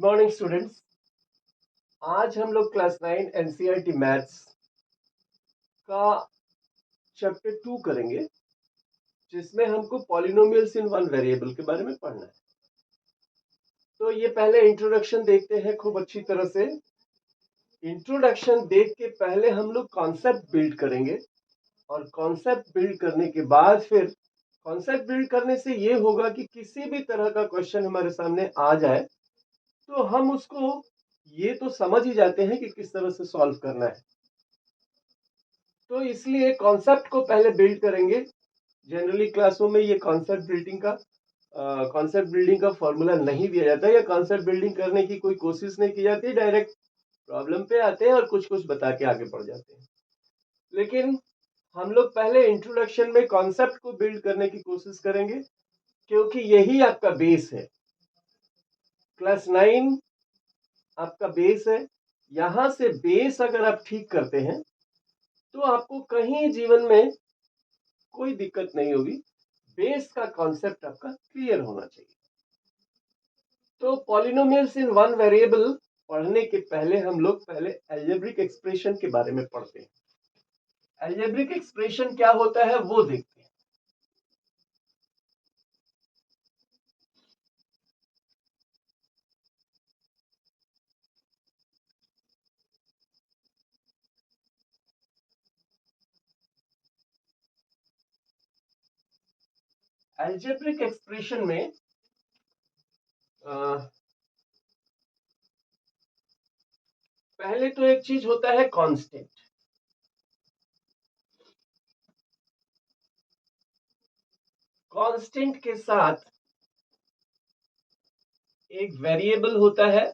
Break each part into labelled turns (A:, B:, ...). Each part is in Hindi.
A: Morning students. आज हम लोग क्लास 9 एनसीईआरटी मैथ्स का चैप्टर 2 करेंगे, जिसमें हमको पॉलिनोमियल्स इन वन वेरिएबल के बारे में पढ़ना है। तो ये पहले इंट्रोडक्शन देखते हैं खूब अच्छी तरह से। इंट्रोडक्शन देख के पहले हम लोग कॉन्सेप्ट बिल्ड करेंगे, और कॉन्सेप्ट बिल्ड करने के बाद फिर कॉन्सेप्ट बिल्ड करने से ये होगा कि किसी भी तरह का क्वेश्चन हमारे सामने आ जाए तो हम उसको ये तो समझ ही जाते हैं कि किस तरह से सॉल्व करना है। तो इसलिए कॉन्सेप्ट को पहले बिल्ड करेंगे। जनरली क्लासों में ये कॉन्सेप्ट बिल्डिंग का फॉर्मूला नहीं दिया जाता, या कॉन्सेप्ट बिल्डिंग करने की कोई कोशिश नहीं की जाती। डायरेक्ट प्रॉब्लम पे आते हैं और कुछ कुछ बता के आगे बढ़ जाते हैं। लेकिन हम लोग पहले इंट्रोडक्शन में कॉन्सेप्ट को बिल्ड करने की कोशिश करेंगे, क्योंकि यही आपका बेस है। क्लास 9 आपका बेस है। यहां से बेस अगर आप ठीक करते हैं तो आपको कहीं जीवन में कोई दिक्कत नहीं होगी। बेस का कॉन्सेप्ट आपका क्लियर होना चाहिए। तो पॉलिनोमियल्स इन वन वेरिएबल पढ़ने के पहले हम लोग पहले अलजेब्रिक एक्सप्रेशन के बारे में पढ़ते हैं। अलजेब्रिक एक्सप्रेशन क्या होता है वो देखते हैं। अलजेब्रिक एक्सप्रेशन में पहले तो एक चीज होता है कांस्टेंट। कांस्टेंट के साथ एक वेरिएबल होता है,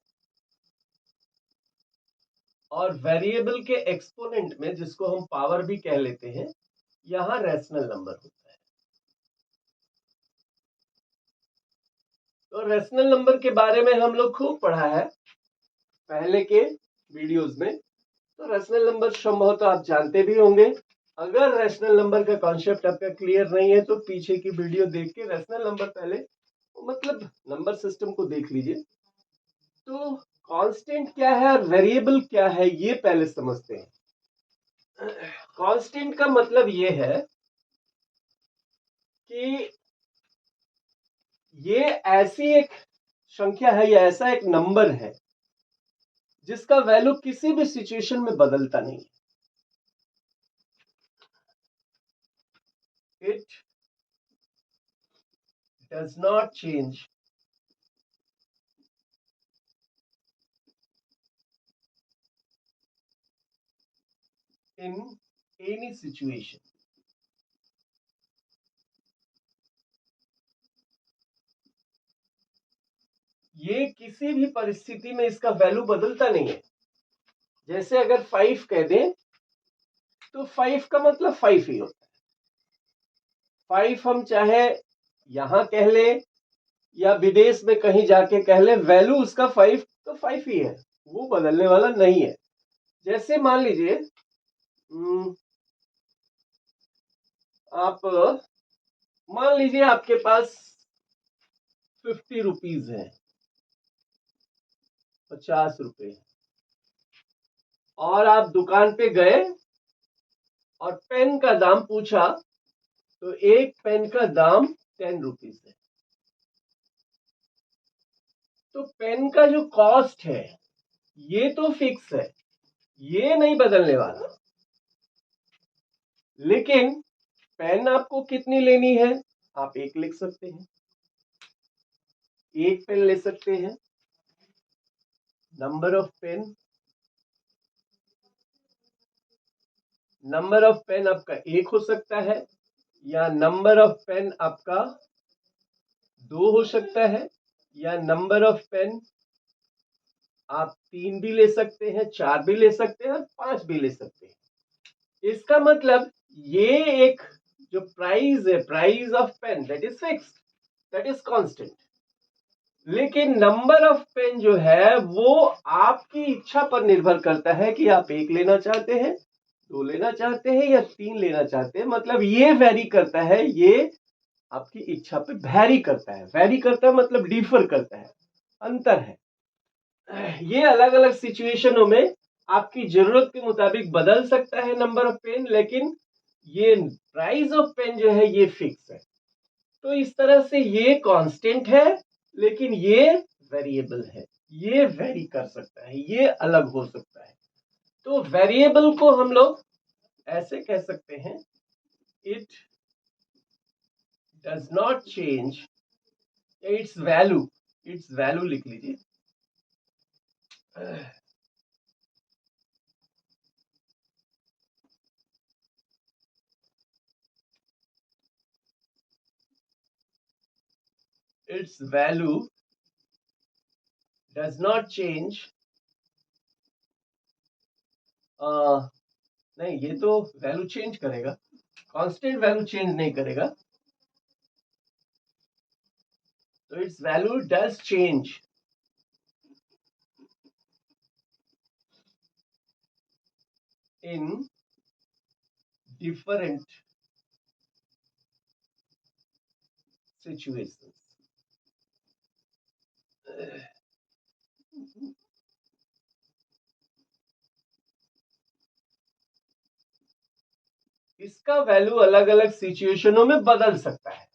A: और वेरिएबल के एक्सपोनेंट में, जिसको हम पावर भी कह लेते हैं, यहां रैशनल नंबर होता है। तो रैशनल नंबर के बारे में हम लोग खूब पढ़ा है पहले के वीडियोस में। तो रैशनल नंबर संभवतः आप जानते भी होंगे। अगर रैशनल नंबर का कॉन्सेप्ट आपका क्लियर नहीं है तो पीछे की वीडियो देख के रैशनल नंबर पहले, मतलब नंबर सिस्टम को देख लीजिए। तो कांस्टेंट क्या है और वेरिएबल क्या है ये पहले समझते हैं। कांस्टेंट का मतलब ये है कि ये ऐसी एक संख्या है या ऐसा एक नंबर है जिसका वैल्यू किसी भी सिचुएशन में बदलता नहीं है। It does not change in any situation. ये किसी भी परिस्थिति में इसका वैल्यू बदलता नहीं है। जैसे अगर 5 कह दें तो 5 का मतलब 5 ही होता है। 5 हम चाहे यहां कह ले या विदेश में कहीं जाके कह ले, वैल्यू उसका 5 तो 5 ही है, वो बदलने वाला नहीं है। जैसे मान लीजिए आप मान लीजिए आपके पास 50 रुपीज है, 50 रुपए, और आप दुकान पे गए और पेन का दाम पूछा तो एक पेन का दाम 10 रुपीज है। तो पेन का जो कॉस्ट है ये तो फिक्स है, ये नहीं बदलने वाला। लेकिन पेन आपको कितनी लेनी है, आप एक लिख सकते हैं, एक पेन ले सकते हैं। नंबर ऑफ पेन आपका एक हो सकता है, या नंबर ऑफ पेन आपका 2 हो सकता है, या नंबर ऑफ पेन आप 3 भी ले सकते हैं, 4 भी ले सकते हैं, और 5 भी ले सकते हैं। इसका मतलब ये एक जो प्राइस है, price of pen, that is fixed, that is constant. लेकिन नंबर ऑफ पेन जो है वो आपकी इच्छा पर निर्भर करता है कि आप एक लेना चाहते हैं, 2 लेना चाहते हैं, या 3 लेना चाहते हैं। मतलब ये वैरी करता है, ये आपकी इच्छा पे वैरी करता है। वैरी करता है मतलब डिफर करता है, अंतर है। ये अलग अलग सिचुएशनों में आपकी जरूरत के मुताबिक बदल सकता है नंबर ऑफ पेन, लेकिन ये प्राइस ऑफ पेन जो है ये फिक्स है। तो इस तरह से ये कांस्टेंट है, लेकिन ये वेरिएबल है, ये वेरी कर सकता है, ये अलग हो सकता है। तो वेरिएबल को हम लोग ऐसे कह सकते हैं, it does not change, it's value लिख लीजिए। its value does not change, नहीं ये तो वैल्यू चेंज करेगा, कांस्टेंट वैल्यू चेंज नहीं करेगा। तो it's value does change in different situations. इसका वैल्यू अलग अलग सिचुएशनों में बदल सकता है।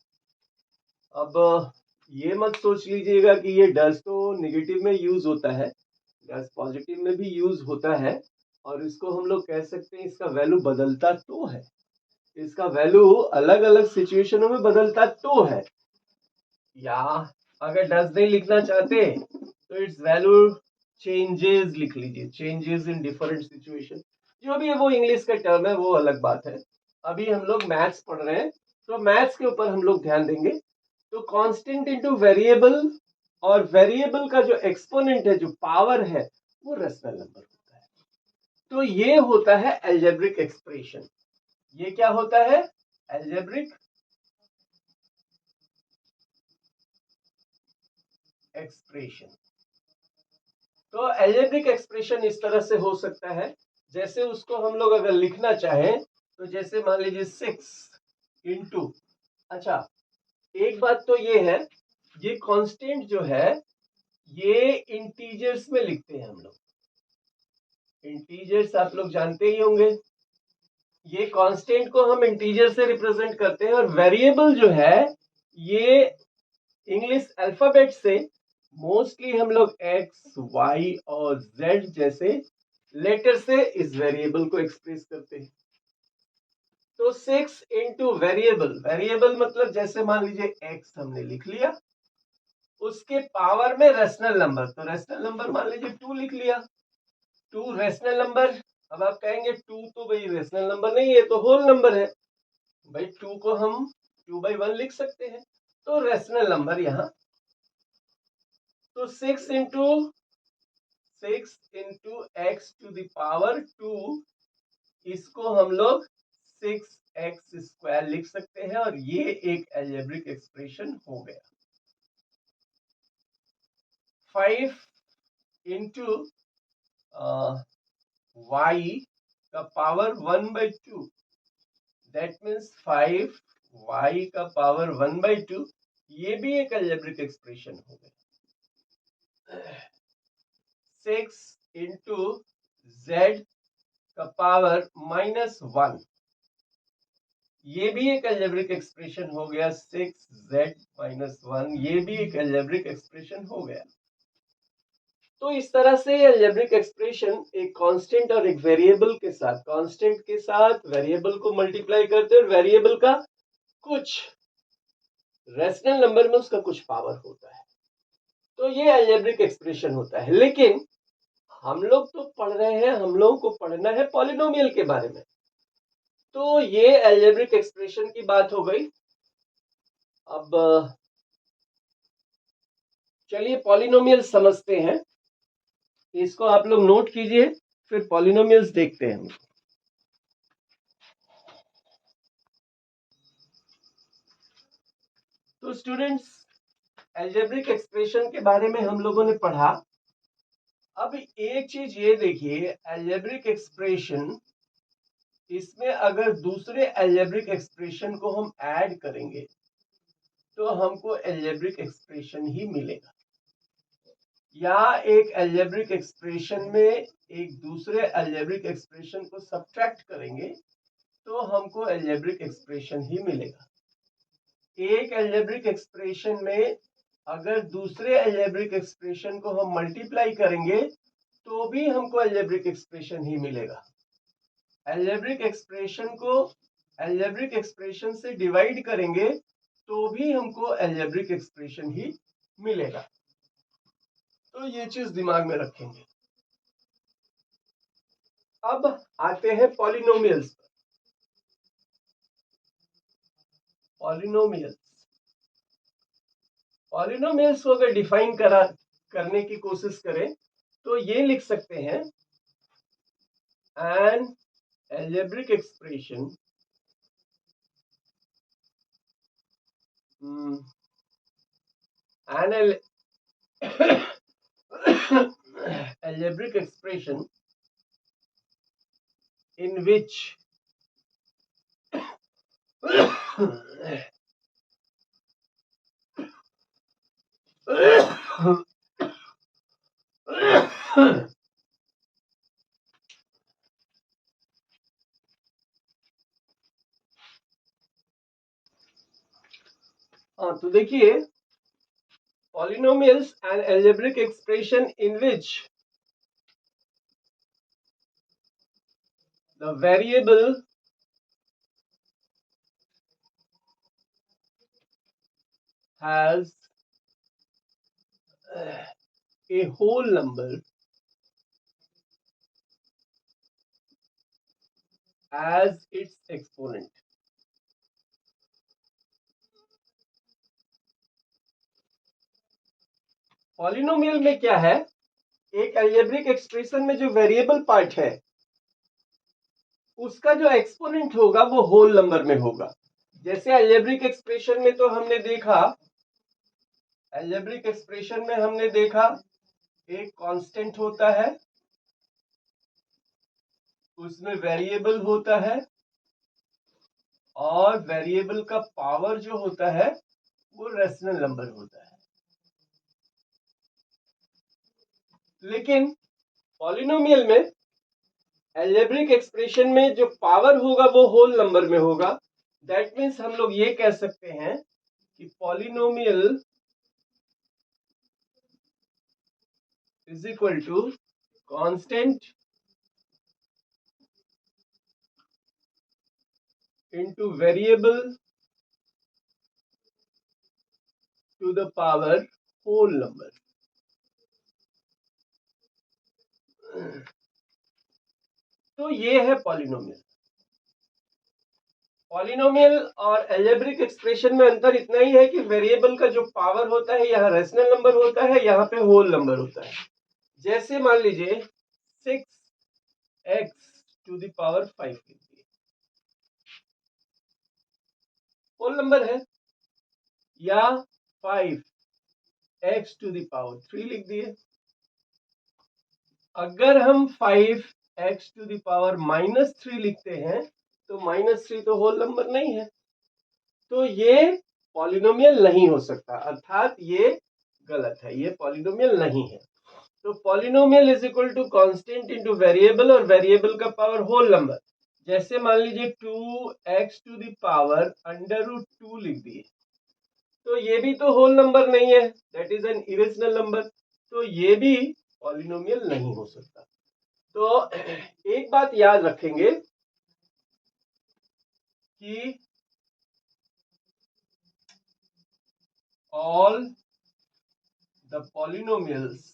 A: अब ये मत सोच लीजिएगा कि ये डज तो नेगेटिव में यूज होता है, डज पॉजिटिव में भी यूज होता है, और इसको हम लोग कह सकते हैं इसका वैल्यू बदलता तो है, इसका वैल्यू अलग अलग सिचुएशनों में बदलता तो है। या अगर डज नहीं लिखना चाहते तो इट्स वैल्यू चेंजेस लिख लीजिए, चेंजेस इन डिफरेंट सिचुएशन। जो भी है वो इंग्लिश का टर्म है, वो अलग बात है। अभी हम लोग मैथ्स पढ़ रहे हैं, तो मैथ्स के ऊपर हम लोग ध्यान देंगे। तो कांस्टेंट इनटू वेरिएबल, और वेरिएबल का जो एक्सपोनेंट है, जो पावर है, वो रेशनल नंबर होता है। तो ये होता है अलजेब्रिक एक्सप्रेशन। ये क्या होता है? Algebraic expression. तो अलजेब्रिक एक्सप्रेशन इस तरह से हो सकता है, जैसे उसको हम लोग अगर लिखना चाहें तो जैसे मान लीजिए 6 इंटू, अच्छा एक बात तो ये है, ये कांस्टेंट जो है ये इंटीजर्स में लिखते हैं हम लोग। इंटीजर्स आप लोग जानते ही होंगे, ये कांस्टेंट को हम इंटीजर से रिप्रेजेंट करते हैं। और वेरिएबल जो है ये इंग्लिश अल्फाबेट से मोस्टली हम लोग एक्स, वाई और जेड जैसे लेटर से इस वेरिएबल को एक्सप्रेस करते हैं। तो 6 इंटू वेरिएबल, वेरिएबल मतलब जैसे मान लीजिए एक्स हमने लिख लिया, उसके पावर में रेशनल नंबर, तो रेशनल नंबर मान लीजिए 2 लिख लिया। 2 रेशनल नंबर। अब आप कहेंगे 2 तो भाई रेशनल नंबर नहीं है, तो होल नंबर है। भाई 2 को हम 2/1 लिख सकते हैं, तो रेशनल नंबर यहाँ। तो 6 into x to the power 2, इसको हम लोग 6x² लिख सकते हैं, और ये एक अलजेब्रिक एक्सप्रेशन हो गया। 5 इंटू y का पावर 1/2, दैट मीन्स 5y का पावर 1/2, ये भी एक अलजेब्रिक एक्सप्रेशन हो गया। 6 इंटू z का पावर -1, ये भी एक अलजेब्रिक एक्सप्रेशन हो गया। 6z-1, ये भी एक अलजेब्रिक एक्सप्रेशन हो गया। तो इस तरह से अलजेब्रिक एक्सप्रेशन एक कांस्टेंट और एक वेरिएबल के साथ, कांस्टेंट के साथ वेरिएबल को मल्टीप्लाई करते हैं, और वेरिएबल का कुछ रेशनल नंबर में उसका कुछ पावर होता है, तो ये अलजेब्रिक एक्सप्रेशन होता है। लेकिन हम लोग तो पढ़ रहे हैं, हम लोगों को पढ़ना है पॉलिनोमियल के बारे में। तो ये अलजेब्रिक एक्सप्रेशन की बात हो गई। अब चलिए पॉलिनोमियल समझते हैं, इसको आप लोग नोट कीजिए, फिर पॉलिनोमियल्स देखते हैं हम। तो स्टूडेंट्स, अलजेब्रिक एक्सप्रेशन के बारे में हम लोगों ने पढ़ा। अब एक चीज ये देखिए, अलजेब्रिक एक्सप्रेशन, इसमें अगर दूसरे अलजेब्रिक एक्सप्रेशन को हम ऐड करेंगे तो हमको अलजेब्रिक एक्सप्रेशन ही मिलेगा। या एक अलजेब्रिक एक्सप्रेशन में एक दूसरे अलजेब्रिक एक्सप्रेशन को सब्ट्रैक्ट करेंगे तो हमको अलजेब्रिक एक्सप्रेशन ही मिलेगा। एक अलजेब्रिक एक्सप्रेशन में अगर दूसरे अलजेब्रिक एक्सप्रेशन को हम मल्टीप्लाई करेंगे तो भी हमको अलजेब्रिक एक्सप्रेशन ही मिलेगा। अलजेब्रिक एक्सप्रेशन को अलजेब्रिक एक्सप्रेशन से डिवाइड करेंगे तो भी हमको अलजेब्रिक एक्सप्रेशन ही मिलेगा। तो ये चीज दिमाग में रखेंगे। अब आते हैं पॉलिनोमियल्स पर। पॉलिनोमियल्स को अगर डिफाइन करने की कोशिश करें तो ये लिख सकते हैं an algebraic expression an algebraic expression in which हाँ तो देखिए, polynomials an algebraic expression in which the variable has a whole number as its exponent। Polynomial में क्या है, एक अलजेब्रिक एक्सप्रेशन में जो वेरिएबल पार्ट है उसका जो एक्सपोनेंट होगा वो होल नंबर में होगा। जैसे अलजेब्रिक एक्सप्रेशन में तो हमने देखा, अलजेब्रिक एक्सप्रेशन में हमने देखा एक कांस्टेंट होता है, उसमें वेरिएबल होता है और वेरिएबल का पावर जो होता है वो रेशनल नंबर होता है। लेकिन पॉलिनोमियल में अलजेब्रिक एक्सप्रेशन में जो पावर होगा वो होल नंबर में होगा। दैट मीन्स हम लोग ये कह सकते हैं कि polynomial is equal to constant into variable to the power whole number. तो ये है पॉलिनोमियल। पॉलिनोमियल और अलजेब्रिक एक्सप्रेशन में अंतर इतना ही है कि वेरिएबल का जो पावर होता है यहाँ रेशनल नंबर होता है, यहाँ पे होल नंबर होता है। जैसे मान लीजिए 6x टू द पावर 5 लिखिए, होल नंबर है, या 5x टू द पावर 3 लिख दिए। अगर हम 5x टू द पावर -3 लिखते हैं तो -3 तो होल नंबर नहीं है, तो ये पॉलिनोमियल नहीं हो सकता, अर्थात ये गलत है, ये पॉलिनोमियल नहीं है। तो polynomial is equal to constant into variable और वेरिएबल का पावर होल नंबर। जैसे मान लीजिए 2x टू द पावर √2 लिख दिए, तो ये भी तो होल नंबर नहीं है, that is an irrational number, तो ये भी पॉलिनोमियल नहीं हो सकता। तो एक बात याद रखेंगे कि all the polynomials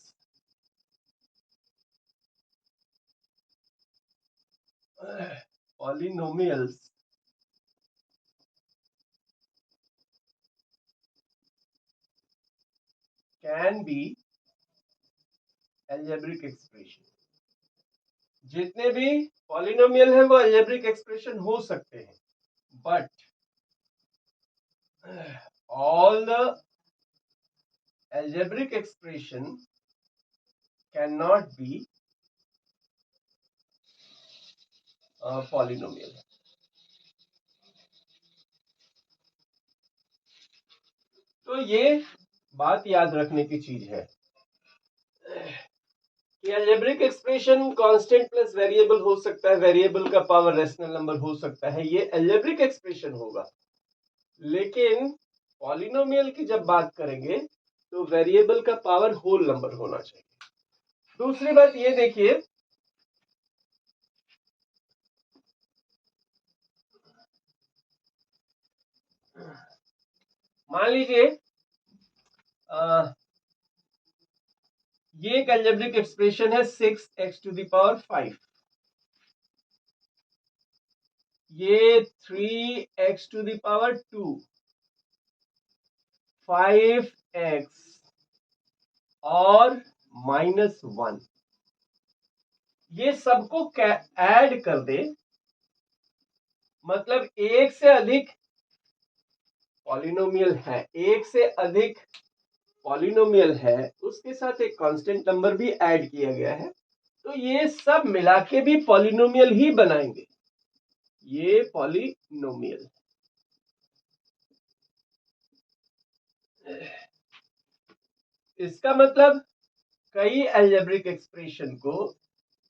A: can be algebraic expression। जितने भी पॉलिनोमियल हैं वो अलजेब्रिक एक्सप्रेशन हो सकते हैं, but all the algebraic expression cannot be polynomial। तो ये बात याद रखने की चीज है। कि algebraic expression constant plus variable हो सकता है, वेरिएबल का पावर रेशनल नंबर हो सकता है, ये अलजेब्रिक एक्सप्रेशन होगा। लेकिन पॉलिनोमियल की जब बात करेंगे तो वेरिएबल का पावर होल नंबर होना चाहिए। दूसरी बात ये देखिए, मान लीजिए ये एक अलजेब्रिक एक्सप्रेशन है 6x⁵, ये 3x⁵2, 5x और -1, ये सबको ऐड कर दे, मतलब एक से अधिक पॉलिनोमियल है, एक से अधिक पॉलिनोमियल है, उसके साथ एक कांस्टेंट नंबर भी ऐड किया गया है, तो ये सब मिला के भी पॉलिनोमियल ही बनाएंगे, ये पॉलिनोमियल। इसका मतलब कई अलजेब्रिक एक्सप्रेशन को,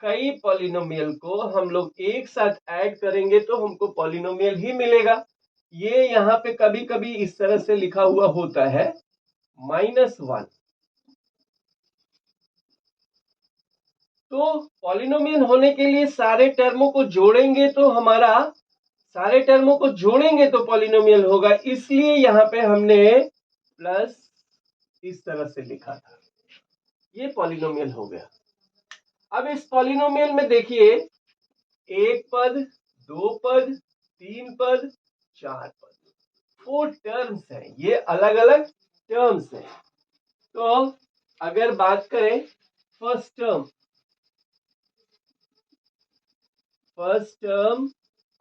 A: कई पॉलिनोमियल को हम लोग एक साथ ऐड करेंगे तो हमको पॉलिनोमियल ही मिलेगा। ये यहाँ पे कभी कभी इस तरह से लिखा हुआ होता है -1। तो पॉलिनोमियल होने के लिए सारे टर्मों को जोड़ेंगे तो हमारा, सारे टर्मों को जोड़ेंगे तो पॉलिनोमियल होगा, इसलिए यहाँ पे हमने प्लस इस तरह से लिखा था, ये पॉलिनोमियल हो गया। अब इस पॉलिनोमियल में देखिए, एक पद, दो पद, तीन पद, चार पद, 4 टर्म्स हैं, ये अलग अलग टर्म्स हैं। तो अगर बात करें first term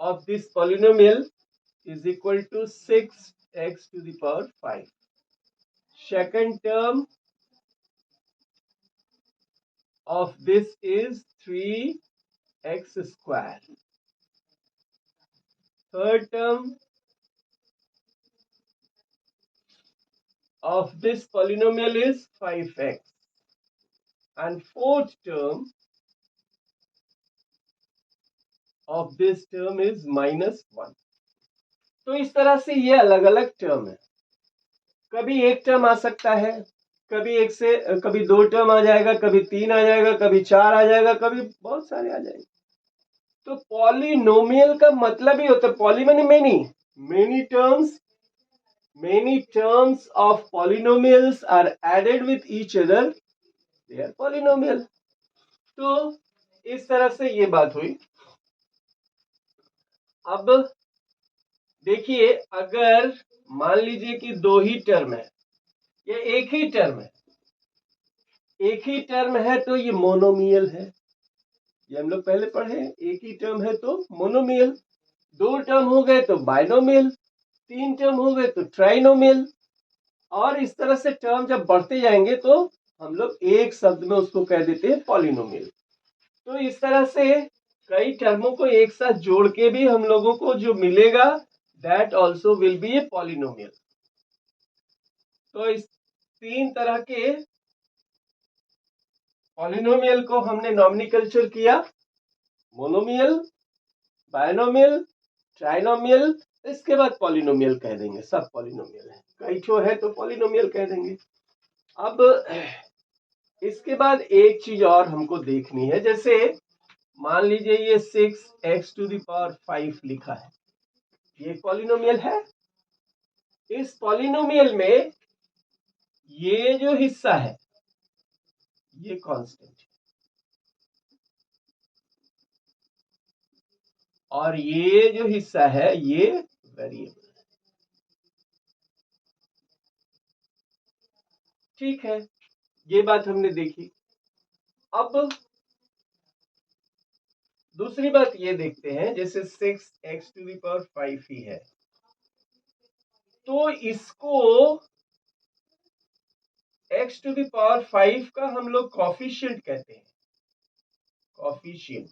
A: of this polynomial is equal to 6x⁵. Second term of this is 3x². Third term of this polynomial is 5x. And fourth term of this term is -1. तो इस तरह से ये अलग अलग टर्म है। कभी एक टर्म आ सकता है, कभी एक से कभी दो टर्म आ जाएगा, कभी तीन आ जाएगा, कभी चार आ जाएगा, कभी बहुत सारे आ जाएंगे। तो पॉलिनोमियल का मतलब ही होता है, पॉली माने many, many terms of polynomials are added with each other, they are polynomial। तो इस तरह से ये बात हुई। अब देखिए, अगर मान लीजिए कि दो ही टर्म है या एक ही टर्म है, एक ही टर्म है तो ये मोनोमियल है, ये हम लोग पहले पढ़े, एक ही टर्म है तो मोनोमियल, दो टर्म हो गए तो बाइनोमियल, तीन टर्म हो गए तो ट्राइनोमियल, और इस तरह से टर्म जब बढ़ते जाएंगे तो हम लोग एक शब्द में उसको कह देते हैं पॉलिनोमियल। तो इस तरह से कई टर्मों को एक साथ जोड़ के भी हम लोगों को जो मिलेगा that also will be a polynomial. तो इस तीन तरह के पॉलिनोमियल को हमने नॉमिनोकल्चर किया, मोनोमियल, बायनोमियल, ट्राइनोमियल, इसके बाद पॉलिनोमियल कह देंगे, सब पॉलिनोमियल है, कई ठो है तो पॉलिनोमियल कह देंगे। अब इसके बाद एक चीज और हमको देखनी है, जैसे मान लीजिए ये 6x⁵ लिखा है, ये पॉलिनोमियल है। इस पॉलिनोमियल में ये जो हिस्सा है ये कांस्टेंट है और ये जो हिस्सा है ये वेरिएबल है। ठीक है, ये बात हमने देखी। अब दूसरी बात ये देखते हैं, जैसे 6x⁵ ही है तो इसको x⁵ का हम लोग कॉफिशिएंट कहते हैं, कॉफिशिएंट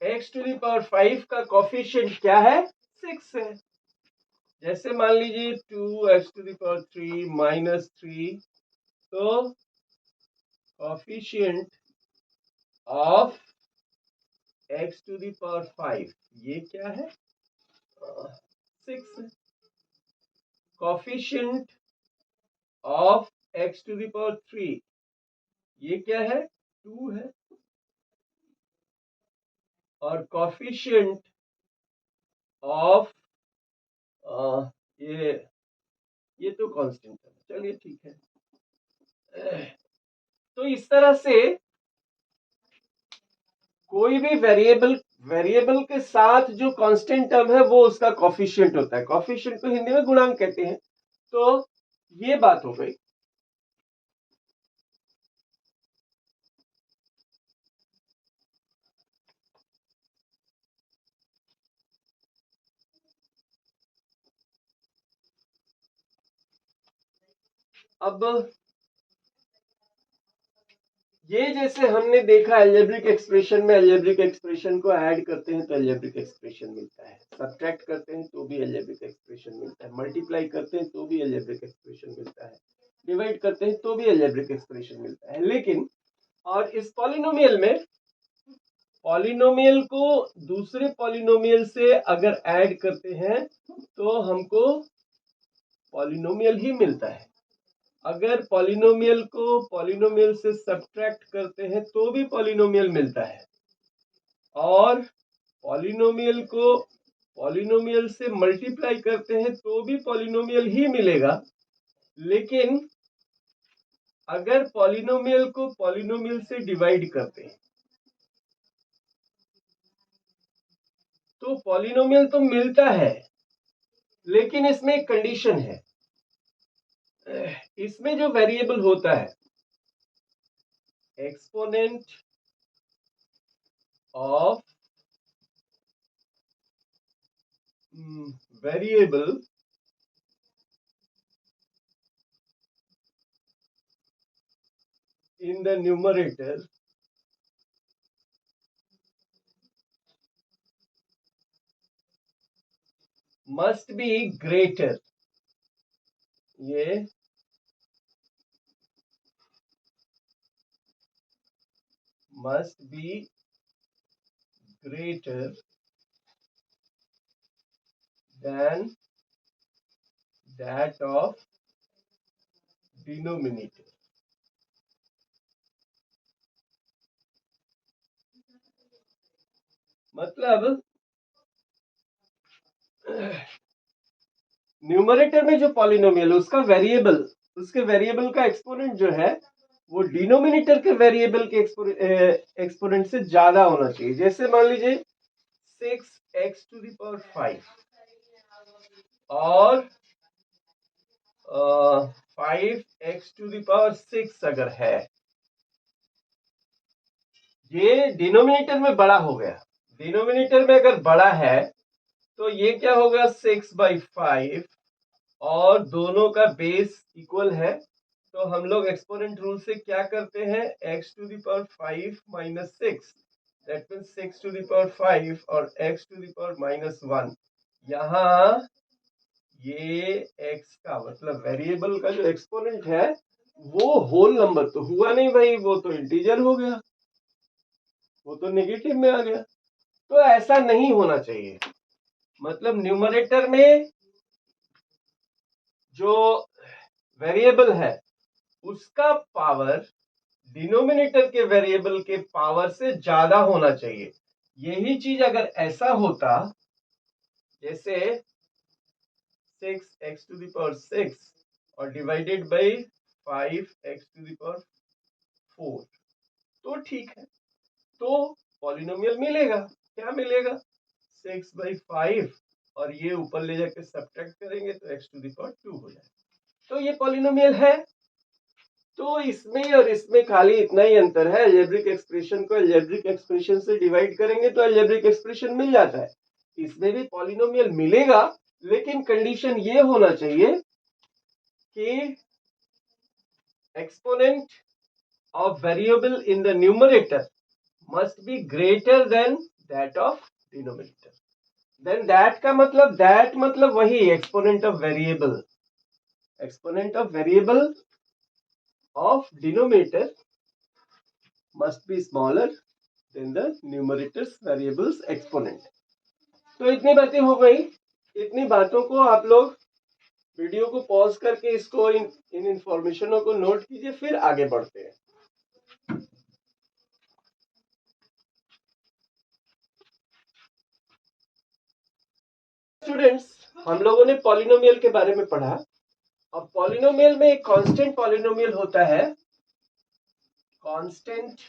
A: x⁵ का कॉफिशिएंट क्या है, 6 है। जैसे मान लीजिए 2x⁻³ -3, तो कोफिशिएंट ऑफ x⁵ ये क्या है? 6 है। कोफिशिएंट ऑफ x⁵ ये क्या है? 2 है। और कोफिशिएंट ऑफ ये तो कांस्टेंट है, चलिए ठीक है। तो इस तरह से कोई भी वेरिएबल के साथ जो कांस्टेंट टर्म है वो उसका कोफिशिएंट होता है। कोफिशिएंट को हिंदी में गुणांक कहते हैं। तो ये बात हो गई। अब ये जैसे हमने देखा अलजेब्रिक एक्सप्रेशन में, अलजेब्रिक एक्सप्रेशन को ऐड करते हैं तो अलजेब्रिक एक्सप्रेशन मिलता है, सब्ट्रैक्ट करते हैं तो भी अलजेब्रिक एक्सप्रेशन मिलता है, मल्टीप्लाई करते हैं तो भी अलजेब्रिक एक्सप्रेशन मिलता है, डिवाइड करते हैं तो भी अलजेब्रिक एक्सप्रेशन मिलता है। लेकिन और इस पॉलिनोमियल में पॉलिनोमियल को दूसरे पॉलिनोमियल से अगर ऐड करते हैं तो हमको पॉलिनोमियल ही मिलता है। अगर पॉलिनोमियल को पॉलिनोमियल से सब्ट्रैक्ट करते हैं तो भी पॉलिनोमियल मिलता है, और पॉलिनोमियल को पॉलिनोमियल से मल्टीप्लाई करते हैं तो भी पॉलिनोमियल ही मिलेगा। लेकिन अगर पॉलिनोमियल को पॉलिनोमियल से डिवाइड करते हैं तो पॉलिनोमियल तो मिलता है, लेकिन इसमें एक कंडीशन है। इसमें जो वेरिएबल होता है exponent of variable in the numerator must be greater, ये must be greater than that of denominator। मतलब न्यूमरेटर में जो पॉलिनोमियल उसका वेरिएबल, उसके वेरिएबल का एक्सपोनेंट जो है वो डिनोमिनेटर के वेरिएबल के एक्सपोनेंट से ज्यादा होना चाहिए। जैसे मान लीजिए 6x⁵ और 5x⁶ अगर है, ये डिनोमिनेटर में बड़ा हो गया। डिनोमिनेटर में अगर बड़ा है तो ये क्या होगा 6/5, और दोनों का बेस इक्वल है तो हम लोग एक्सपोनेंट रूल से क्या करते हैं, x⁵ -6, दैट मीन्स 6⁵ और x⁻⁻1। यहाँ ये x का मतलब वेरिएबल का जो एक्सपोनेंट है वो होल नंबर तो हुआ नहीं भाई, वो तो इंटीजर हो गया, वो तो नेगेटिव में आ गया। तो ऐसा नहीं होना चाहिए। मतलब न्यूमरेटर में जो वेरिएबल है उसका पावर डिनोमिनेटर के वेरिएबल के पावर से ज्यादा होना चाहिए। यही चीज अगर ऐसा होता, जैसे 6x⁶ और डिवाइडेड बाई 5x⁴, तो ठीक है, तो पॉलिनोमियल मिलेगा। क्या मिलेगा? 6/5, और ये ऊपर ले जाके सब्ट्रैक्ट करेंगे तो x⁵ हो जाएगा। तो ये पॉलिनोमियल है। तो इसमें और इसमें खाली इतना ही अंतर है, अलजेब्रिक एक्सप्रेशन को अलजेब्रिक एक्सप्रेशन से डिवाइड करेंगे तो अलजेब्रिक एक्सप्रेशन मिल जाता है। इसमें भी पॉलिनोमियल मिलेगा, लेकिन कंडीशन ये होना चाहिए कि exponent of variable in the numerator must be greater than that of denominator। Then that मतलब वही exponent of variable, exponent of variable of denominator must be smaller than the numerator's variables exponent। तो इतनी बातें हो गई। इतनी बातों को आप लोग वीडियो को पॉज करके इसको इन इंफॉर्मेशनों को नोट कीजिए, फिर आगे बढ़ते हैं। स्टूडेंट्स, हम लोगों ने पॉलिनोमियल के बारे में पढ़ा। अब पॉलिनोमियल में एक कांस्टेंट पॉलिनोमियल होता है, कांस्टेंट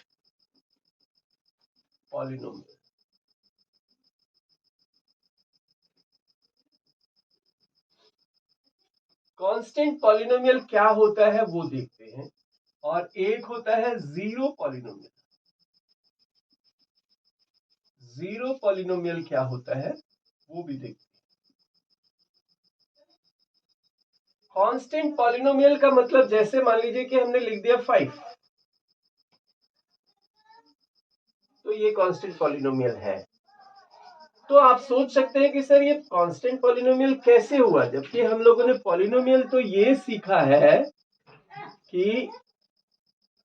A: पॉलिनोमियल। कांस्टेंट पॉलिनोमियल क्या होता है वो देखते हैं, और एक होता है जीरो पॉलिनोमियल। जीरो पॉलिनोमियल क्या होता है वो भी देखते हैं। कांस्टेंट पॉलिनोमियल का मतलब जैसे मान लीजिए कि हमने लिख दिया 5, तो ये कांस्टेंट पॉलिनोमियल है। तो आप सोच सकते हैं कि सर ये कांस्टेंट पॉलिनोमियल कैसे हुआ, जबकि हम लोगों ने पॉलिनोमियल तो ये सीखा है कि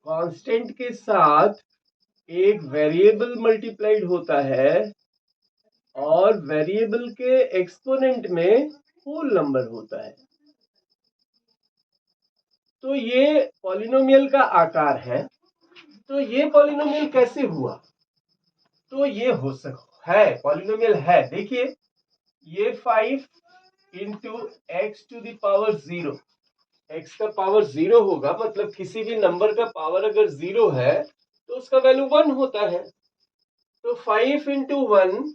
A: कांस्टेंट के साथ एक वेरिएबल मल्टीप्लाइड होता है और वेरिएबल के एक्सपोनेंट में होल नंबर होता है। तो ये पॉलिनोमियल का आकार है। तो ये पॉलिनोमियल कैसे हुआ? तो ये हो सकता है पॉलिनोमियल है। देखिए ये 5 into x to the power 0, x का पावर 0 होगा, मतलब किसी भी नंबर का पावर अगर 0 है तो उसका वैल्यू 1 होता है। तो 5 इंटू 1,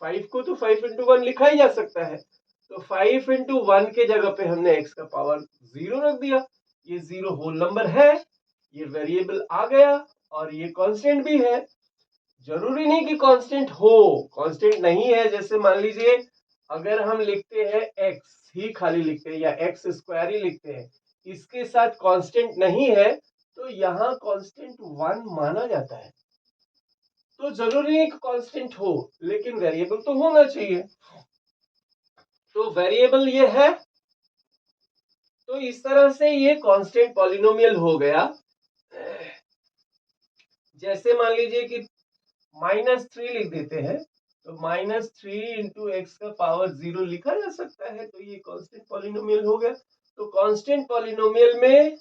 A: 5 को तो 5 इंटू 1 लिखा ही जा सकता है। तो 5 इंटू 1 के जगह पे हमने एक्स का पावर 0 रख दिया। ये 0 होल नंबर है, ये वेरिएबल आ गया, और ये कांस्टेंट भी है। जरूरी नहीं कि कांस्टेंट हो, कांस्टेंट नहीं है। जैसे मान लीजिए अगर हम लिखते हैं एक्स ही खाली लिखते हैं या एक्स स्क्वायर ही लिखते हैं, इसके साथ कांस्टेंट नहीं है, तो यहाँ कांस्टेंट 1 माना जाता है। तो जरूरी नहीं कि कांस्टेंट हो, लेकिन वेरिएबल तो होना चाहिए। तो वेरिएबल ये है। तो इस तरह से ये कांस्टेंट पॉलिनोमियल हो गया। जैसे मान लीजिए कि -3 लिख देते हैं, तो -3 इंटू एक्स का पावर 0 लिखा जा सकता है। तो ये कांस्टेंट पॉलिनोमियल हो गया। तो कांस्टेंट पॉलिनोमियल में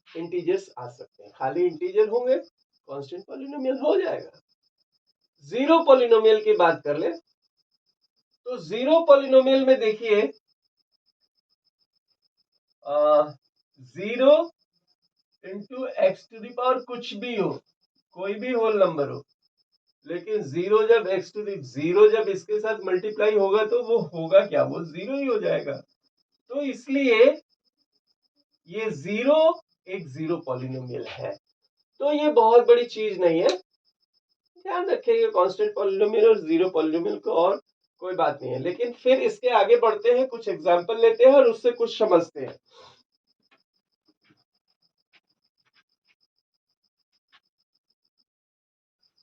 A: इंटीजर्स आ सकते हैं, खाली इंटीजर होंगे, कांस्टेंट पॉलिनोमियल हो जाएगा। जीरो पॉलिनोमियल की बात कर ले, तो जीरो पॉलिनोमियल में देखिए 0 into x to the power कुछ भी हो, कोई भी होल नंबर हो, लेकिन 0 जब एक्स टू द 0 जब इसके साथ मल्टीप्लाई होगा तो वो होगा क्या, वो 0 ही हो जाएगा। तो इसलिए ये 0 एक जीरो पॉलिनोमियल है। तो ये बहुत बड़ी चीज नहीं है, ध्यान रखिएगा कांस्टेंट पॉलिनोमियल और जीरो पॉलिनोमियल को, और कोई बात नहीं है। लेकिन फिर इसके आगे बढ़ते हैं, कुछ एग्जांपल लेते हैं और उससे कुछ समझते हैं।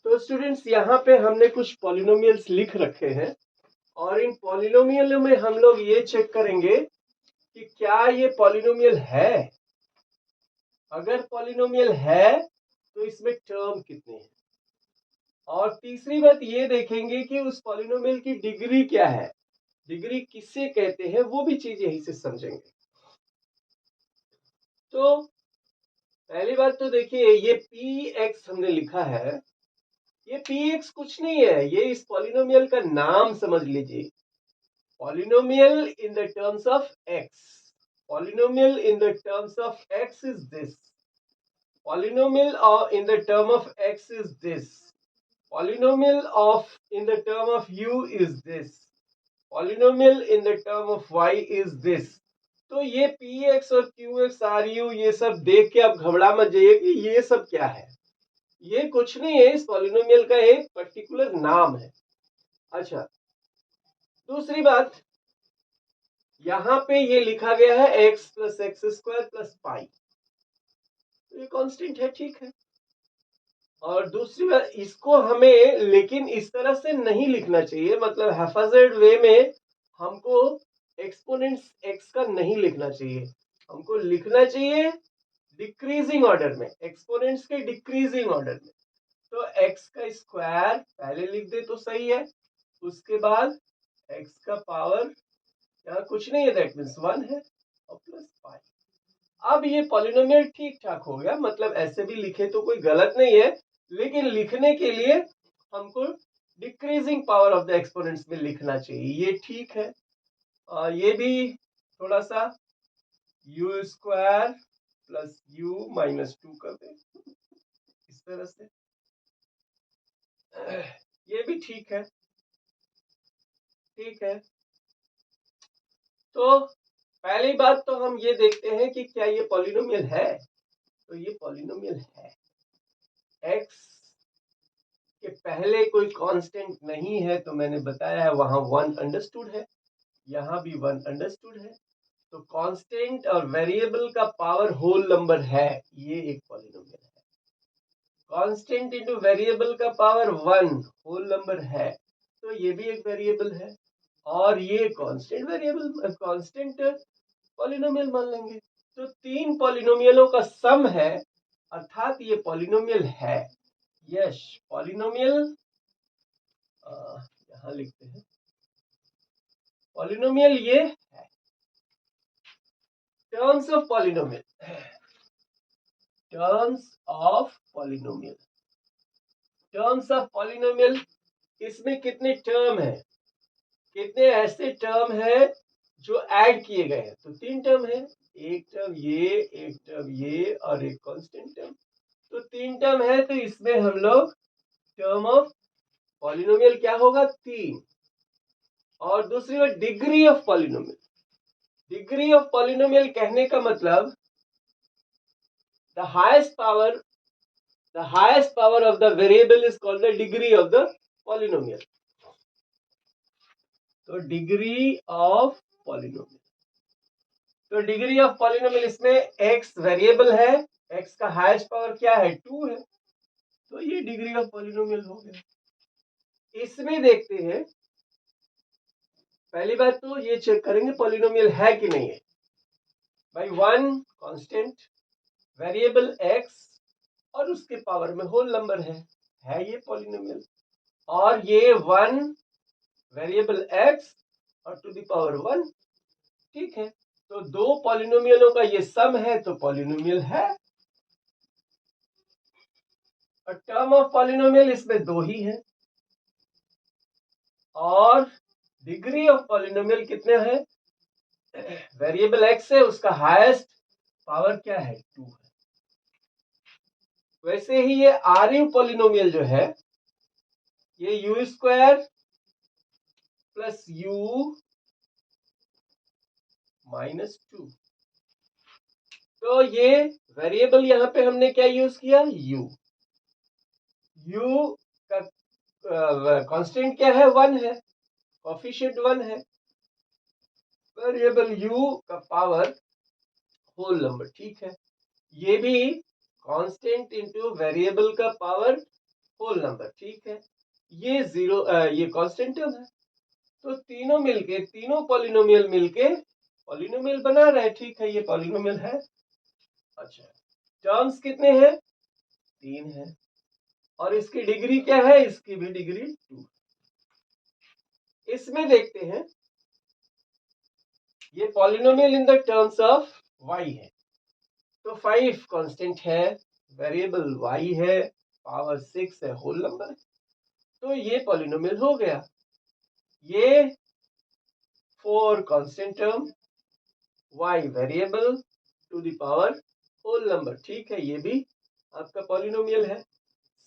A: तो स्टूडेंट्स, यहाँ पे हमने कुछ पॉलिनोमियल्स लिख रखे हैं, और इन पॉलिनोमियल में हम लोग ये चेक करेंगे कि क्या ये पॉलिनोमियल है। अगर पॉलिनोमियल है तो इसमें टर्म कितने हैं, और तीसरी बात ये देखेंगे कि उस पॉलिनोमियल की डिग्री क्या है, डिग्री किससे कहते हैं, वो भी चीज यहीं से समझेंगे। तो पहली बात तो देखिए, ये पी एक्स हमने लिखा है, ये पी एक्स कुछ नहीं है, ये इस पॉलिनोमियल का नाम समझ लीजिए। Polynomial in the terms of x, polynomial in the terms of x is this, polynomial in the term of x is this, polynomial of in the term of u is this, polynomial in the term of y is this। तो ये px और qx ru ये सब देख के आप घबरा मत जाइए कि ये सब क्या है। ये कुछ नहीं है, इस पॉलिनोमियल का एक पर्टिकुलर नाम है। अच्छा, दूसरी बात, यहां पे ये लिखा गया है x plus x square plus pi, ये कांस्टेंट है, ठीक है। और दूसरी बात, इसको हमें लेकिन इस तरह से नहीं लिखना चाहिए, मतलब हैफाजर्ड वे में हमको एक्सपोनेंट्स x का नहीं लिखना चाहिए, हमको लिखना चाहिए डिक्रीजिंग ऑर्डर में, एक्सपोनेंट्स के डिक्रीजिंग ऑर्डर में। तो x का स्क्वायर पहले लिख दे तो सही है, उसके बाद x का पावर, यहाँ कुछ नहीं है, दैट मीन्स 1 है, और प्लस 5। अब ये पॉलिनोमियल ठीक ठाक हो गया, मतलब ऐसे भी लिखे तो कोई गलत नहीं है, लेकिन लिखने के लिए हमको decreasing power of the exponents में लिखना चाहिए, ये ठीक है। ये भी थोड़ा सा u square plus u minus 2 कर दे इस तरह से, ये भी ठीक है, ठीक है। तो पहली बात तो हम ये देखते हैं कि क्या ये पॉलिनोमियल है, तो ये पॉलिनोमियल है। x के पहले कोई कांस्टेंट नहीं है, तो मैंने बताया है वहां 1 अंडरस्टूड है, यहाँ भी 1 अंडरस्टूड है, तो कांस्टेंट और वेरिएबल का पावर होल नंबर है, ये एक पॉलिनोमियल है। कांस्टेंट इनटू वेरिएबल का पावर 1 होल नंबर है, तो ये भी एक वेरिएबल है, और ये कांस्टेंट वेरिएबल कांस्टेंट पॉलिनोमियल मान लेंगे। तो 3 पॉलिनोमियलों का सम है, अर्थात ये पॉलिनोमियल है। यस, पॉलिनोमियल यहां लिखते हैं, पॉलिनोमियल ये है। Terms of polynomial, terms of polynomial, terms of polynomial, इसमें कितने टर्म है, कितने ऐसे टर्म है जो ऐड किए गए हैं, तो 3 टर्म है, एक टर्म ये, एक टर्म ये, और एक कांस्टेंट टर्म, तो 3 टर्म है, तो इसमें हम लोग टर्म ऑफ पॉलिनोमियल क्या होगा, 3। और दूसरी बात, degree of polynomial, degree of polynomial कहने का मतलब the highest power of the variable is called the degree of the polynomial। तो डिग्री ऑफ पॉलिनोमियल, तो डिग्री ऑफ पॉलिनोमियल, इसमें x वेरिएबल है, x का हाईएस्ट पावर क्या है, 2 है, तो ये डिग्री ऑफ पॉलिनोमियल हो गया। इसमें देखते हैं, पहली बात तो ये चेक करेंगे पॉलिनोमियल है कि नहीं है भाई। 1 कांस्टेंट, वेरिएबल x, और उसके पावर में होल नंबर है ये पॉलिनोमियल। और ये 1 वेरिएबल x और टू द पावर 1, ठीक है। तो 2 पॉलिनोमियलों का ये सम है, तो पॉलिनोमियल है। और टर्म ऑफ पॉलिनोमियल इसमें 2 ही है, और डिग्री ऑफ पॉलिनोमियल कितने हैं, वेरिएबल x है, उसका हाईएस्ट पावर क्या है, 2 है। वैसे ही ये आरयू पॉलिनोमियल जो है, ये you square plus you minus 2, तो ये वेरिएबल यहां पे हमने क्या यूज किया, u का कांस्टेंट क्या है, 1 है, कोफिशिएंट 1 है, वेरिएबल u का पावर होल नंबर, ठीक है। ये भी कांस्टेंट इनटू वेरिएबल का पावर होल नंबर, ठीक है। ये 0, ये कांस्टेंट टर्म है, तो तीनों मिलके, तीनों पॉलिनोमियल मिलके पॉलिनोमियल बना रहे, ठीक है, ये पॉलिनोमियल है। अच्छा, टर्म्स कितने हैं, 3 है, और इसकी डिग्री क्या है, इसकी भी डिग्री 2। इसमें देखते हैं, ये polynomial in the terms of y है, तो 5 कांस्टेंट है, वेरिएबल y है, पावर 6 है, होल नंबर है, तो ये पॉलिनोमियल हो गया। ये 4 constant term, y variable to the power whole number, ठीक है, ये भी आपका पॉलिनोमियल है।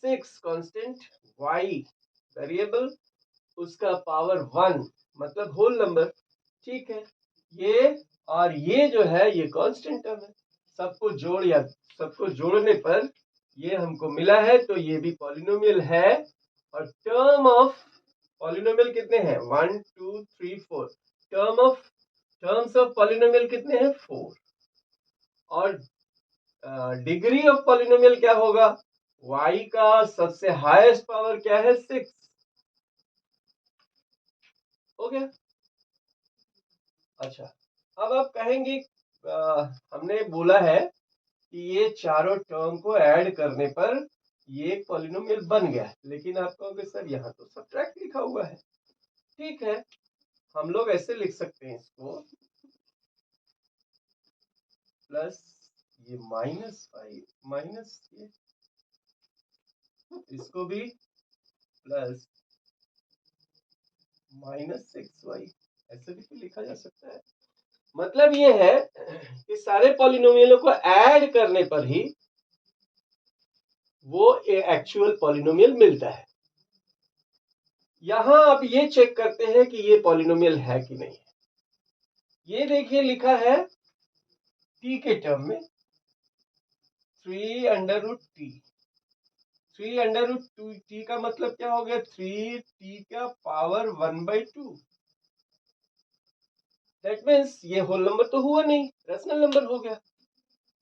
A: 6 कांस्टेंट, y वेरिएबल, उसका पावर 1 मतलब होल नंबर, ठीक है। ये और ये जो है ये कांस्टेंट टर्म है, सबको जोड़ने पर ये हमको मिला है, तो ये भी पॉलिनोमियल है। और पॉलिनोमियल कितने हैं, 1 2 3 4, टर्म्स ऑफ पॉलिनोमियल कितने हैं, 4। और डिग्री ऑफ पॉलिनोमियल क्या होगा, y का सबसे हाईएस्ट पावर क्या है 6, हो गया। अच्छा, अब आप कहेंगे हमने बोला है कि ये चारों टर्म को ऐड करने पर ये एक पॉलिनोमियल बन गया है, लेकिन आप कहोगे सर यहाँ तो सब्ट्रैक्ट लिखा हुआ है। ठीक है, हम लोग ऐसे लिख सकते हैं इसको, प्लस ये -5 माइनस ये, इसको भी प्लस -6y, ऐसे भी तो लिखा जा सकता है। मतलब ये है कि सारे पॉलिनोमियलों को ऐड करने पर ही वो एक्चुअल पॉलिनोमियल मिलता है। यहां आप ये चेक करते हैं कि ये पॉलिनोमियल है कि नहीं है। ये देखिए लिखा है t के टर्म में 3√t। 3√2t का मतलब क्या हो गया, 3t का पावर 1/2। दैट मीन्स ये होल नंबर तो हुआ नहीं, रैशनल नंबर हो गया।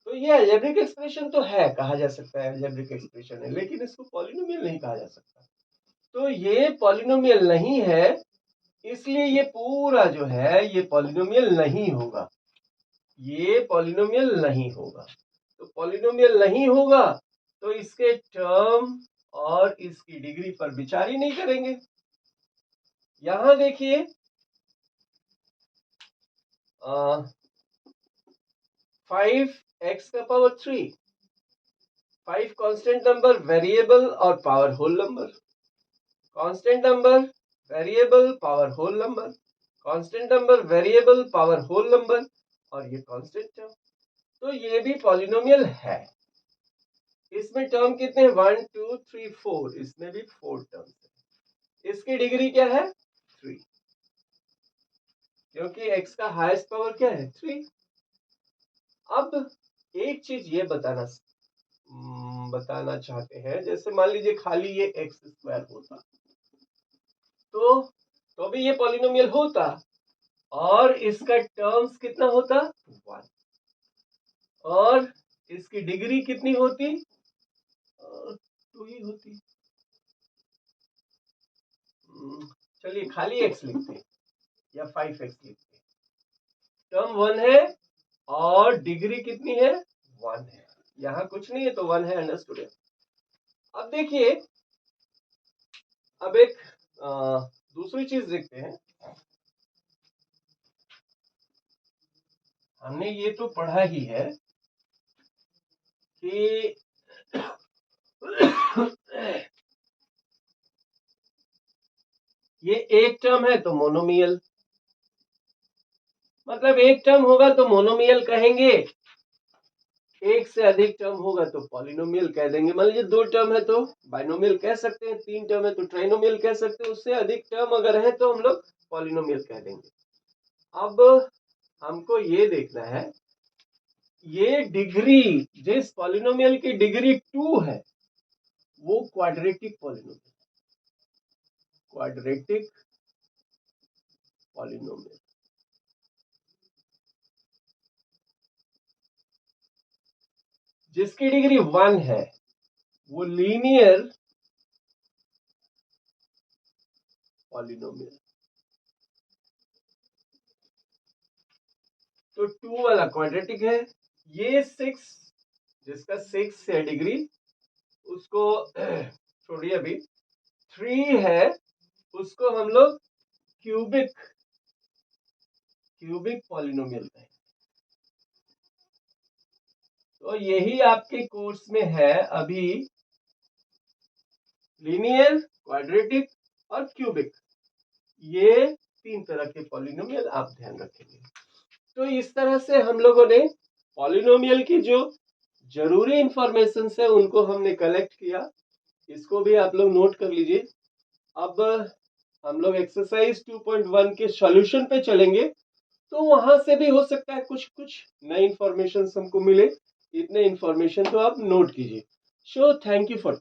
A: तो ये अलजेब्रिक एक्सप्रेशन तो है, कहा जा सकता है अलजेब्रिक एक्सप्रेशन है, लेकिन इसको पॉलिनोमियल नहीं कहा जा सकता। तो ये पॉलिनोमियल नहीं है, इसलिए ये पूरा जो है ये पॉलिनोमियल नहीं होगा, ये पॉलिनोमियल नहीं होगा। तो पॉलिनोमियल नहीं होगा तो इसके टर्म और इसकी डिग्री पर विचार ही नहीं करेंगे। यहां देखिए 5x का पावर 3, 5 कांस्टेंट नंबर, वेरिएबल और power whole number, constant number, variable, power whole number, constant number, variable, power whole number, और ये कांस्टेंट टर्म। तो ये भी पॉलिनोमियल है। इसमें टर्म कितने हैं, 1 2 3 4, इसमें भी 4 टर्म्स है। इसकी डिग्री क्या है 3, क्योंकि x का हाईएस्ट पावर क्या है 3। अब एक चीज ये बताना चाहते हैं, जैसे मान लीजिए खाली ये x² होता तो भी ये पॉलिनोमियल होता, और इसका टर्म्स कितना होता 1, और इसकी डिग्री कितनी होती 2 ही होती। चलिए खाली x लिखते हैं या 5x लिखते हैं, टर्म 1 है और डिग्री कितनी है 1 है, यहां कुछ नहीं है तो 1 है, अंडरस्टूड है। अब देखिए, अब एक दूसरी चीज देखते हैं। हमने ये तो पढ़ा ही है कि ये एक टर्म है तो मोनोमियल, मतलब एक टर्म होगा तो मोनोमियल कहेंगे, एक से अधिक टर्म होगा तो पॉलिनोमियल कह देंगे। मान लीजिए 2 टर्म है तो बाइनोमियल कह सकते हैं, 3 टर्म है तो ट्राइनोमियल कह सकते हैं, उससे अधिक टर्म अगर है तो हम लोग पॉलिनोमियल कह देंगे। अब हमको ये देखना है, ये डिग्री, जिस पॉलिनोमियल की डिग्री 2 है वो क्वाड्रेटिक पॉलिनोमियल, क्वाड्रेटिक पॉलिनोमियल। जिसकी डिग्री 1 है वो लीनियर पॉलिनोमियल। तो 2 वाला क्वाड्रेटिक है। ये 6, जिसका 6 है डिग्री, उसको छोड़िए, अभी 3 है उसको हम लोग क्यूबिक पॉलिनोमियल कहें। तो यही आपके कोर्स में है अभी, लीनियर, क्वाड्रेटिक और क्यूबिक, ये 3 तरह के पॉलिनोमियल आप ध्यान रखेंगे। तो इस तरह से हम लोगों ने पॉलिनोमियल की जो जरूरी इंफॉर्मेशन है उनको हमने कलेक्ट किया, इसको भी आप लोग नोट कर लीजिए। अब हम लोग एक्सरसाइज 2.1 के सॉल्यूशन पे चलेंगे, तो वहां से भी हो सकता है कुछ नई इंफॉर्मेशन हमको मिले। इतने इंफॉर्मेशन तो आप नोट कीजिए। So thank you for